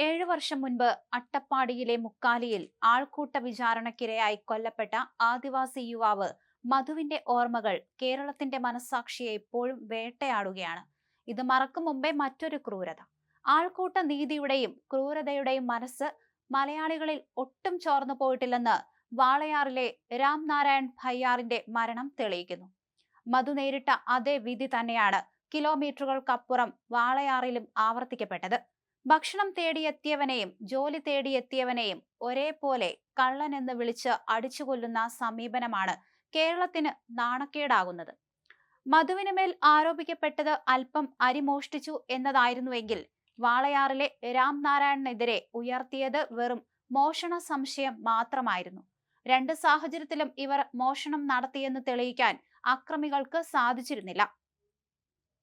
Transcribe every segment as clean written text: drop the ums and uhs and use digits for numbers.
7 വർഷം മുൻപ് അട്ടപ്പാടിയിലെ മുക്കാലിയിൽ ആൾക്കൂട്ട വിചാരണക്കിരയായി കൊല്ലപ്പെട്ട ആദിവാസി യുവാവ് മധുവിന്റെ ഓർമ്മകൾ കേരളത്തിന്റെ മനസ്സാക്ഷിയെ ഇപ്പോഴും വേട്ടയാടുകയാണ്. ഇത് മറക്കും മുമ്പേ മറ്റൊരു ക്രൂരത. ആൾക്കൂട്ട നീതിയുടെയും ക്രൂരതയുടെയും മനസ്സ് മലയാളികളിൽ ഒട്ടും ചോർന്നു പോയിട്ടില്ലെന്ന് വാളയാറിലെ രാംനാരായൺ ഭയ്യാറിന്റെ മരണം തെളിയിക്കുന്നു. മധു നേരിട്ട അതേ വിധി തന്നെയാണ് കിലോമീറ്ററുകൾക്കപ്പുറം വാളയാറിലും ആവർത്തിക്കപ്പെട്ടത്. ഭക്ഷണം തേടിയെത്തിയവനെയും ജോലി തേടിയെത്തിയവനെയും ഒരേപോലെ കള്ളൻ എന്ന് വിളിച്ച് അടിച്ചുകൊല്ലുന്ന സമീപനമാണ് കേരളത്തിന് നാണക്കേടാകുന്നത്. മധുവിന് മേൽ ആരോപിക്കപ്പെട്ടത് അല്പം അരി മോഷ്ടിച്ചു എന്നതായിരുന്നുവെങ്കിൽ വാളയാറിലെ രാംനാരായണനെതിരെ ഉയർത്തിയത് വെറും മോഷണ സംശയം മാത്രമായിരുന്നു. രണ്ട് സാഹചര്യത്തിലും ഇവർ മോഷണം നടത്തിയെന്ന് തെളിയിക്കാൻ അക്രമികൾക്ക് സാധിച്ചിരുന്നില്ല.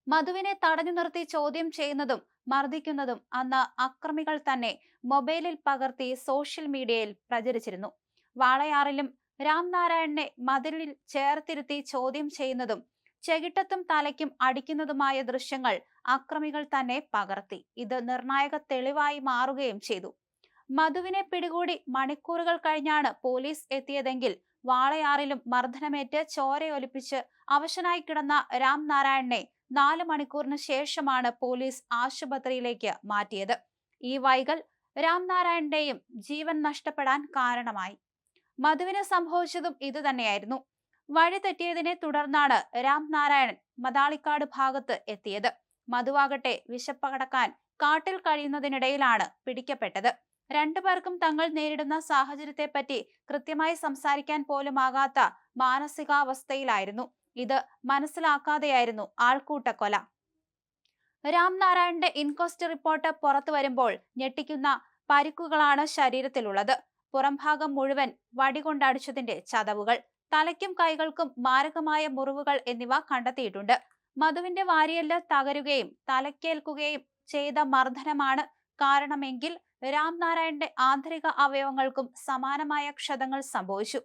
മധുവിനെ തടഞ്ഞു നിർത്തി ചോദ്യം ചെയ്യുന്നതും മർദ്ദിക്കുന്നതും അന്ന് അക്രമികൾ തന്നെ മൊബൈലിൽ പകർത്തി സോഷ്യൽ മീഡിയയിൽ പ്രചരിച്ചിരുന്നു. വാളയാറിലും രാംനാരായണനെ മതിലിൽ ചേർത്തിരുത്തി ചോദ്യം ചെയ്യുന്നതും ചെകിട്ടത്തും തലയ്ക്കും അടിക്കുന്നതുമായ ദൃശ്യങ്ങൾ അക്രമികൾ തന്നെ പകർത്തി. ഇത് നിർണായക തെളിവായി മാറുകയും ചെയ്തു. മധുവിനെ പിടികൂടി മണിക്കൂറുകൾ കഴിഞ്ഞാണ് പോലീസ് എത്തിയതെങ്കിൽ വാളയാറിലും മർദ്ദനമേറ്റ് ചോരയൊലിപ്പിച്ച് അവശനായി കിടന്ന രാംനാരായണനെ 4 മണിക്കൂറിന് ശേഷമാണ് പോലീസ് ആശുപത്രിയിലേക്ക് മാറ്റിയത്. ഈ വൈകൽ രാംനാരായണന്റെയും ജീവൻ നഷ്ടപ്പെടാൻ കാരണമായി. മധുവിന് സംഭവിച്ചതും ഇതുതന്നെയായിരുന്നു. വഴി തെറ്റിയതിനെ തുടർന്നാണ് രാംനാരായണൻ മതാളിക്കാട് ഭാഗത്ത് എത്തിയത്. മധുവാകട്ടെ വിശപ്പടക്കാൻ കാട്ടിൽ കഴിയുന്നതിനിടയിലാണ് പിടിക്കപ്പെട്ടത്. രണ്ടുപേർക്കും തങ്ങൾ നേരിടുന്ന സാഹചര്യത്തെപ്പറ്റി കൃത്യമായി സംസാരിക്കാൻ പോലുമാകാത്ത മാനസികാവസ്ഥയിലായിരുന്നു. ഇത് മനസ്സിലാക്കാതെയായിരുന്നു ആൾക്കൂട്ടക്കൊല. രാംനാരായണന്റെ ഇൻക്വസ്റ്റ് റിപ്പോർട്ട് പുറത്തു വരുമ്പോൾ ഞെട്ടിക്കുന്ന പരിക്കുകളാണ് ശരീരത്തിലുള്ളത്. പുറംഭാഗം മുഴുവൻ വടികൊണ്ടടിച്ചതിന്റെ ചതവുകൾ, തലയ്ക്കും കൈകൾക്കും മാരകമായ മുറിവുകൾ എന്നിവ കണ്ടെത്തിയിട്ടുണ്ട്. മധുവിന്റെ വാരിയെല്ല് തകരുകയും തലക്കേൽക്കുകയും ചെയ്ത മർദ്ദനമാണ് കാരണമെങ്കിൽ രാംനാരായണന്റെ ആന്തരിക അവയവങ്ങൾക്കും സമാനമായ ക്ഷതങ്ങൾ സംഭവിച്ചു.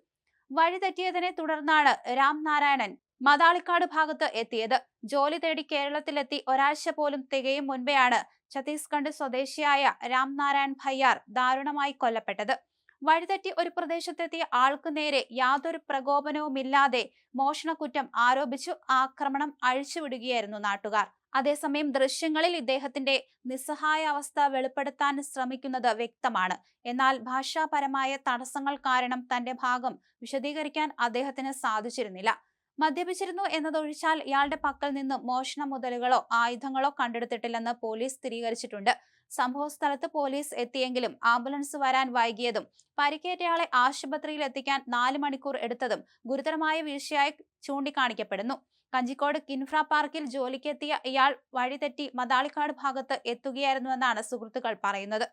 വഴിതെറ്റിയതിനെ തുടർന്നാണ് രാംനാരായണൻ മതാളിക്കാട് ഭാഗത്ത് എത്തിയത്. ജോലി തേടി കേരളത്തിലെത്തി ഒരാഴ്ച പോലും തികയും മുൻപെയാണ് ഛത്തീസ്ഗഡ് സ്വദേശിയായ രാംനാരായൺ ഭയ്യാർ ദാരുണമായി കൊല്ലപ്പെട്ടത്. വഴിതെറ്റി ഒരു പ്രദേശത്തെത്തിയ ആൾക്ക് നേരെ യാതൊരു പ്രകോപനവുമില്ലാതെ മോഷണക്കുറ്റം ആരോപിച്ചു ആക്രമണം അഴിച്ചുവിടുകയായിരുന്നു നാട്ടുകാർ. അതേസമയം ദൃശ്യങ്ങളിൽ ഇദ്ദേഹത്തിന്റെ നിസ്സഹായ അവസ്ഥ വെളിപ്പെടുത്താൻ ശ്രമിക്കുന്നത് വ്യക്തമാണ്. എന്നാൽ ഭാഷാപരമായ തടസ്സങ്ങൾ കാരണം തന്റെ ഭാഗം വിശദീകരിക്കാൻ അദ്ദേഹത്തിന് സാധിച്ചിരുന്നില്ല. മദ്യപിച്ചിരുന്നു എന്നതൊഴിച്ചാൽ ഇയാളുടെ പക്കൽ നിന്നും മോഷണ മുതലുകളോ ആയുധങ്ങളോ കണ്ടെടുത്തിട്ടില്ലെന്ന് പോലീസ് സ്ഥിരീകരിച്ചിട്ടുണ്ട്. സംഭവ സ്ഥലത്ത് പോലീസ് എത്തിയെങ്കിലും ആംബുലൻസ് വരാൻ വൈകിയതും പരിക്കേറ്റയാളെ ആശുപത്രിയിൽ എത്തിക്കാൻ 4 മണിക്കൂർ എടുത്തതും ഗുരുതരമായ വീഴ്ചയായി ചൂണ്ടിക്കാണിക്കപ്പെടുന്നു. കഞ്ചിക്കോട് കിൻഫ്ര പാർക്കിൽ ജോലിക്കെത്തിയ ഇയാൾ വഴിതെറ്റി മതാളിക്കാട് ഭാഗത്ത് എത്തുകയായിരുന്നുവെന്നാണ് സുഹൃത്തുക്കൾ പറയുന്നത്.